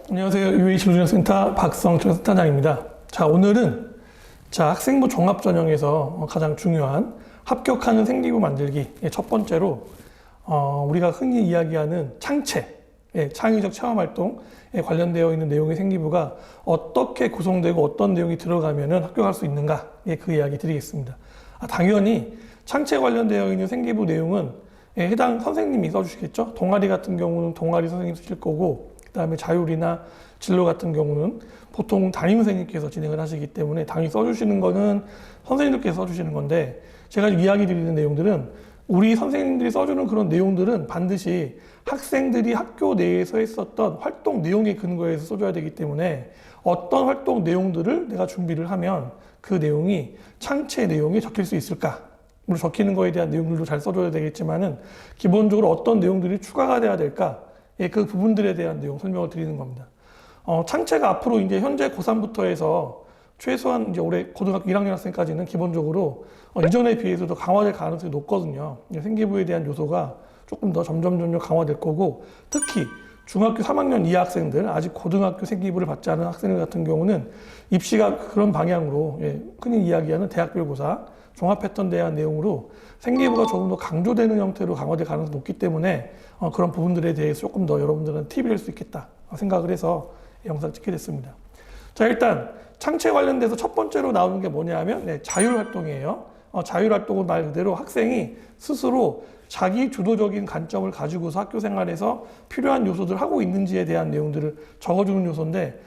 안녕하세요. UH 박성철 센터장입니다. 자, 오늘은 학생부 종합전형에서 가장 중요한 합격하는 생기부 만들기 첫 번째로 우리가 흔히 이야기하는 창체, 창의적 체험활동에 관련되어 있는 내용의 생기부가 어떻게 구성되고 어떤 내용이 들어가면 합격할 수 있는가, 그 이야기 드리겠습니다. 당연히 창체 관련되어 있는 생기부 내용은 해당 선생님이 써주시겠죠. 동아리 같은 경우는 동아리 선생님 쓰실 거고, 그 다음에 자율이나 진로 같은 경우는 보통 담임 선생님께서 진행을 하시기 때문에 당연히 써주시는 거는 선생님들께서 써주시는 건데, 제가 이야기 드리는 내용들은 우리 선생님들이 써주는 그런 내용들은 반드시 학생들이 학교 내에서 했었던 활동 내용에 근거해서 써줘야 되기 때문에 어떤 활동 내용들을 내가 준비를 하면 그 내용이 창체 내용에 적힐 수 있을까? 물론 적히는 거에 대한 내용들도 잘 써줘야 되겠지만은 기본적으로 어떤 내용들이 추가가 돼야 될까? 그 부분들에 대한 내용 설명을 드리는 겁니다. 창체가 앞으로 이제 현재 고3부터 해서 최소한 이제 올해 고등학교 1학년 학생까지는 기본적으로 이전에 비해서도 강화될 가능성이 높거든요. 생기부에 대한 요소가 조금 더 점점 강화될 거고, 특히 중학교 3학년 이하 학생들, 아직 고등학교 생기부를 받지 않은 학생들 같은 경우는 입시가 그런 방향으로, 흔히 이야기하는 대학별고사, 종합 패턴에 대한 내용으로 생기부가 조금 더 강조되는 형태로 강화될 가능성이 높기 때문에 그런 부분들에 대해서 조금 더 여러분들은 팁이 될 수 있겠다 생각을 해서 영상 찍게 됐습니다. 자, 일단 창체 관련돼서 첫 번째로 나오는 게 뭐냐 하면 자율활동이에요. 자율활동은 말 그대로 학생이 스스로 자기 주도적인 관점을 가지고서 학교 생활에서 필요한 요소들을 하고 있는지에 대한 내용들을 적어주는 요소인데,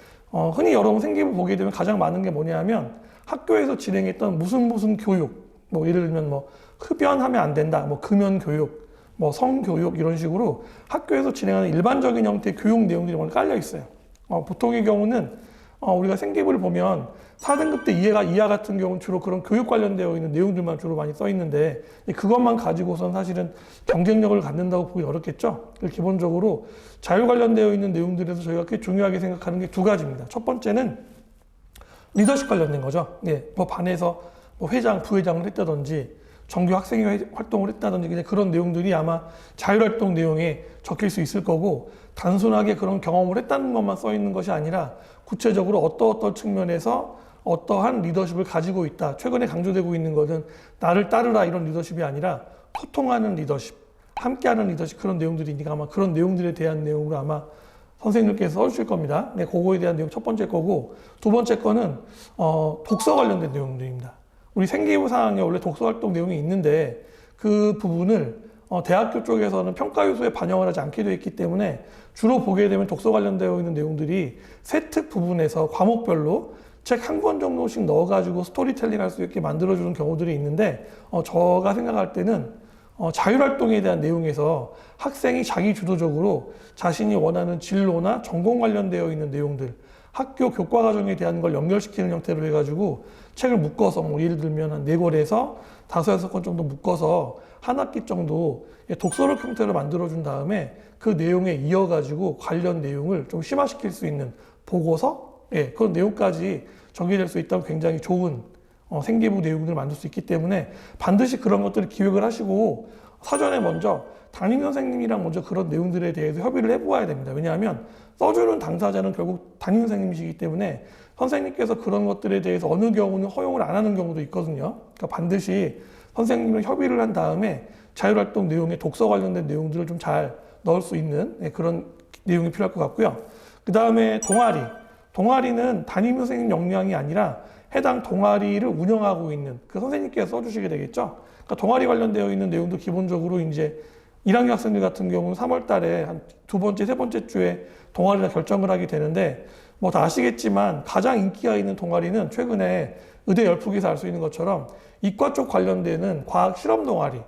흔히 여러분 생기부 보게 되면 가장 많은 게 뭐냐 하면 학교에서 진행했던 무슨 교육, 뭐 예를 들면 뭐 흡연하면 안 된다, 뭐 금연교육, 뭐 성교육 이런 식으로 학교에서 진행하는 일반적인 형태의 교육 내용들이 많이 깔려 있어요. 보통의 경우는 우리가 생기부를 보면 4등급 때 이하 같은 경우는 주로 그런 교육 관련되어 있는 내용들만 주로 많이 써 있는데, 그것만 가지고선 사실은 경쟁력을 갖는다고 보기 어렵겠죠. 기본적으로 자율 관련되어 있는 내용들에서 저희가 꽤 중요하게 생각하는 게 두 가지입니다. 첫 번째는 리더십 관련된 거죠. 뭐 반에서 뭐 회장, 부회장을 했다든지 정규 학생회 활동을 했다든지 그냥 그런 내용들이 아마 자율활동 내용에 적힐 수 있을 거고, 단순하게 그런 경험을 했다는 것만 써 있는 것이 아니라 구체적으로 어떤 측면에서 어떠한 리더십을 가지고 있다. 최근에 강조되고 있는 것은 나를 따르라 이런 리더십이 아니라 소통하는 리더십, 함께하는 리더십, 그런 내용들이니까 아마 그런 내용들에 대한 내용으로 아마 선생님께서 써주실 겁니다. 그거에 대한 내용 첫 번째 거고, 두 번째 거는 독서 관련된 내용들입니다. 우리 생기부 사항에 원래 독서 활동 내용이 있는데 그 부분을 대학교 쪽에서는 평가 요소에 반영을 하지 않게 되어 있기 때문에 주로 보게 되면 독서 관련되어 있는 내용들이 세특 부분에서 과목별로 책 한 권 정도씩 넣어가지고 스토리텔링 할 수 있게 만들어주는 경우들이 있는데, 제가 생각할 때는 자율활동에 대한 내용에서 학생이 자기 주도적으로 자신이 원하는 진로나 전공 관련되어 있는 내용들, 학교 교과 과정에 대한 걸 연결시키는 형태로 해가지고 책을 묶어서 뭐 예를 들면 한 4권에서 5-6권 정도 묶어서 한 학기 정도 독서록 형태로 만들어준 다음에 그 내용에 이어가지고 관련 내용을 좀 심화시킬 수 있는 보고서, 그런 내용까지 전개될 수 있다면 굉장히 좋은 생기부 내용들을 만들 수 있기 때문에 반드시 그런 것들을 기획을 하시고 사전에 먼저 담임 선생님이랑 먼저 그런 내용들에 대해서 협의를 해보아야 됩니다. 왜냐하면 써주는 당사자는 결국 담임 선생님이시기 때문에 선생님께서 그런 것들에 대해서 어느 경우는 허용을 안 하는 경우도 있거든요. 그러니까 반드시 선생님과 협의를 한 다음에 자율활동 내용에 독서 관련된 내용들을 좀 잘 넣을 수 있는 그런 내용이 필요할 것 같고요. 그 다음에 동아리는 담임 선생님 역량이 아니라 해당 동아리를 운영하고 있는 그 선생님께서 써주시게 되겠죠. 그러니까 동아리 관련되어 있는 내용도 기본적으로 이제 1학년 학생들 같은 경우는 3월 달에 한 두 번째, 세 번째 주에 동아리를 결정을 하게 되는데, 뭐 다 아시겠지만 가장 인기가 있는 동아리는 최근에 의대 열풍에서 알 수 있는 것처럼 이과 쪽 관련되는 과학 실험 동아리,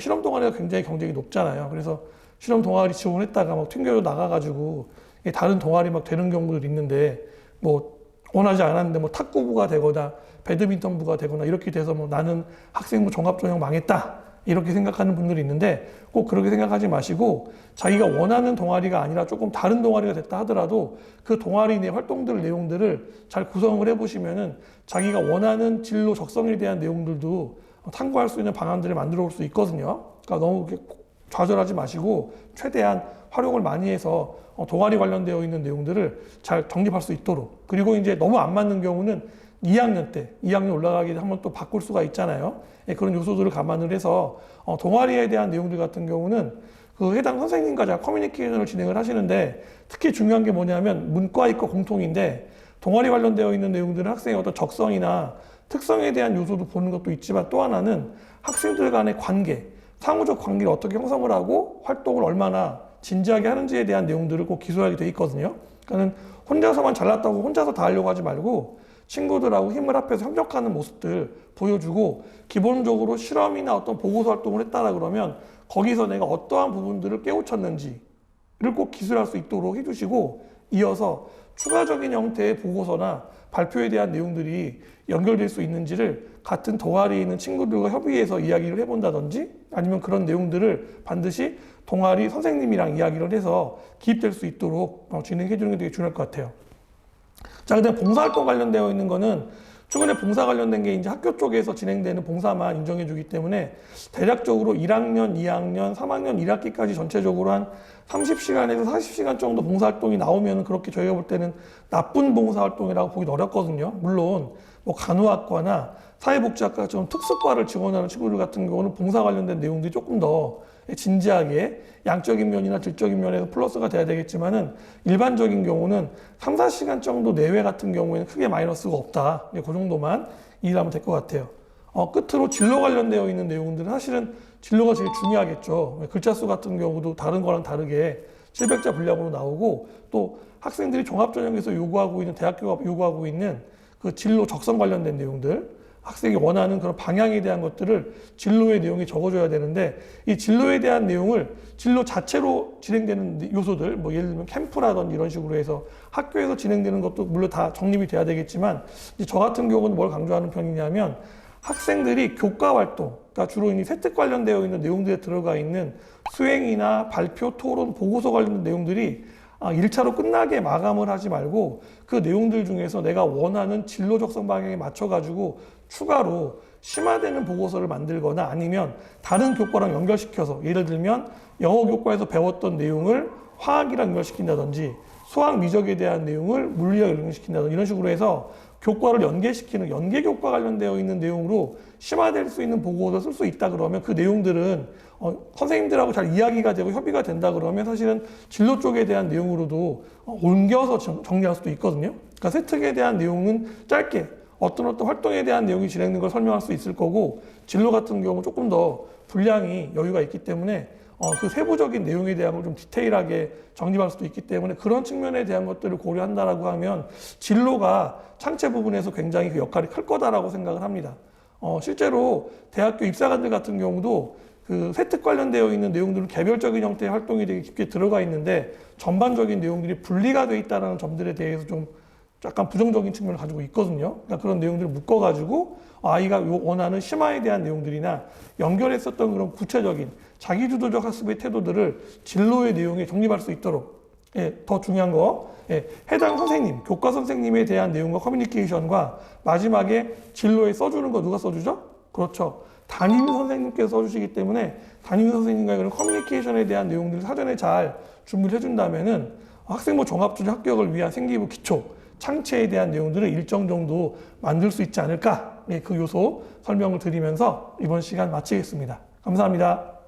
실험 동아리가 굉장히 경쟁이 높잖아요. 그래서 실험 동아리 지원했다가 막 튕겨 나가가지고 다른 동아리 막 되는 경우도 있는데, 뭐 원하지 않았는데 뭐 탁구부가 되거나 배드민턴부가 되거나 이렇게 돼서 뭐 나는 학생부 종합전형 망했다 이렇게 생각하는 분들이 있는데, 꼭 그렇게 생각하지 마시고 자기가 원하는 동아리가 아니라 조금 다른 동아리가 됐다 하더라도 그 동아리 내 활동들 내용들을 잘 구성을 해보시면은 자기가 원하는 진로 적성에 대한 내용들도 탐구할 수 있는 방안들을 만들어 올 수 있거든요. 그러니까 너무 좌절하지 마시고 최대한 활용을 많이 해서 동아리 관련되어 있는 내용들을 잘 정립할 수 있도록, 그리고 이제 너무 안 맞는 경우는 2학년 때, 2학년 올라가기 한번 또 바꿀 수가 있잖아요. 예, 그런 요소들을 감안을 해서 동아리에 대한 내용들 같은 경우는 그 해당 선생님과 잘 커뮤니케이션을 진행을 하시는데, 특히 중요한 게 뭐냐면 문과 이과 공통인데, 동아리 관련되어 있는 내용들은 학생의 어떤 적성이나 특성에 대한 요소도 보는 것도 있지만, 또 하나는 학생들 간의 관계, 상호적 관계를 어떻게 형성을 하고 활동을 얼마나 진지하게 하는지에 대한 내용들을 꼭 기술하게 돼 있거든요. 그러니까 혼자서만 잘났다고 혼자서 다 하려고 하지 말고 친구들하고 힘을 합해서 협력하는 모습들 보여주고, 기본적으로 실험이나 어떤 보고서 활동을 했다라 그러면 거기서 내가 어떠한 부분들을 깨우쳤는지를 꼭 기술할 수 있도록 해주시고, 이어서 추가적인 형태의 보고서나 발표에 대한 내용들이 연결될 수 있는지를 같은 동아리에 있는 친구들과 협의해서 이야기를 해본다든지, 아니면 그런 내용들을 반드시 동아리 선생님이랑 이야기를 해서 기입될 수 있도록 진행해 주는 게 되게 중요할 것 같아요. 자, 그다음 봉사활동 관련되어 있는 거는 최근에 봉사 관련된 게 이제 학교 쪽에서 진행되는 봉사만 인정해 주기 때문에 대략적으로 1학년, 2학년, 3학년 1학기까지 전체적으로 한 30시간에서 40시간 정도 봉사활동이 나오면 그렇게 저희가 볼 때는 나쁜 봉사활동이라고 보기 어렵거든요. 물론 뭐 간호학과나 사회복지학과처럼 특수과를 지원하는 친구들 같은 경우는 봉사 관련된 내용들이 조금 더 진지하게 양적인 면이나 질적인 면에서 플러스가 돼야 되겠지만은, 일반적인 경우는 3, 4시간 정도 내외 같은 경우에는 크게 마이너스가 없다. 그 정도만 이해하면 될 것 같아요. 끝으로 진로 관련되어 있는 내용들은 사실은 진로가 제일 중요하겠죠. 글자 수 같은 경우도 다른 거랑 다르게 700자 분량으로 나오고, 또 학생들이 종합전형에서 요구하고 있는, 대학교가 요구하고 있는 그 진로 적성 관련된 내용들, 학생이 원하는 그런 방향에 대한 것들을 진로의 내용에 적어줘야 되는데, 이 진로에 대한 내용을 진로 자체로 진행되는 요소들, 뭐 예를 들면 캠프라든지 이런 식으로 해서 학교에서 진행되는 것도 물론 다 정립이 돼야 되겠지만, 이제 저 같은 경우는 뭘 강조하는 편이냐면, 학생들이 교과 활동, 그러니까 주로 이 세특 관련되어 있는 내용들에 들어가 있는 수행이나 발표, 토론, 보고서 관련된 내용들이 1차로 끝나게 마감을 하지 말고, 그 내용들 중에서 내가 원하는 진로 적성 방향에 맞춰가지고 추가로 심화되는 보고서를 만들거나, 아니면 다른 교과랑 연결시켜서, 예를 들면 영어 교과에서 배웠던 내용을 화학이랑 연결시킨다든지, 수학 미적에 대한 내용을 물리학 연결시킨다든지, 이런 식으로 해서 교과를 연계시키는 연계교과 관련되어 있는 내용으로 심화될 수 있는 보고서를 쓸 수 있다 그러면, 그 내용들은 선생님들하고 잘 이야기가 되고 협의가 된다 그러면 사실은 진로 쪽에 대한 내용으로도 옮겨서 정리할 수도 있거든요. 그러니까 세특에 대한 내용은 짧게 어떤 활동에 대한 내용이 진행된 걸 설명할 수 있을 거고, 진로 같은 경우는 조금 더 분량이 여유가 있기 때문에 그 세부적인 내용에 대한 걸 좀 디테일하게 정립할 수도 있기 때문에, 그런 측면에 대한 것들을 고려한다라고 하면 진로가 창체 부분에서 굉장히 그 역할이 클 거다라고 생각을 합니다. 실제로 대학교 입사관들 같은 경우도 그 세특 관련되어 있는 내용들은 개별적인 형태의 활동이 되게 깊게 들어가 있는데, 전반적인 내용들이 분리가 돼 있다는 점들에 대해서 좀 약간 부정적인 측면을 가지고 있거든요. 그러니까 그런 내용들을 묶어가지고 아이가 원하는 심화에 대한 내용들이나 연결했었던 그런 구체적인 자기주도적 학습의 태도들을 진로의 내용에 정립할 수 있도록, 더 중요한 거, 해당 선생님, 교과 선생님에 대한 내용과 커뮤니케이션과 마지막에 진로에 써주는 거 누가 써주죠? 그렇죠. 담임 선생님께서 써주시기 때문에 담임 선생님과의 그런 커뮤니케이션에 대한 내용들을 사전에 잘 준비를 해준다면은 학생부 종합전형 합격을 위한 생기부 기초, 창체에 대한 내용들을 일정 정도 만들 수 있지 않을까, 그 요소 설명을 드리면서 이번 시간 마치겠습니다. 감사합니다.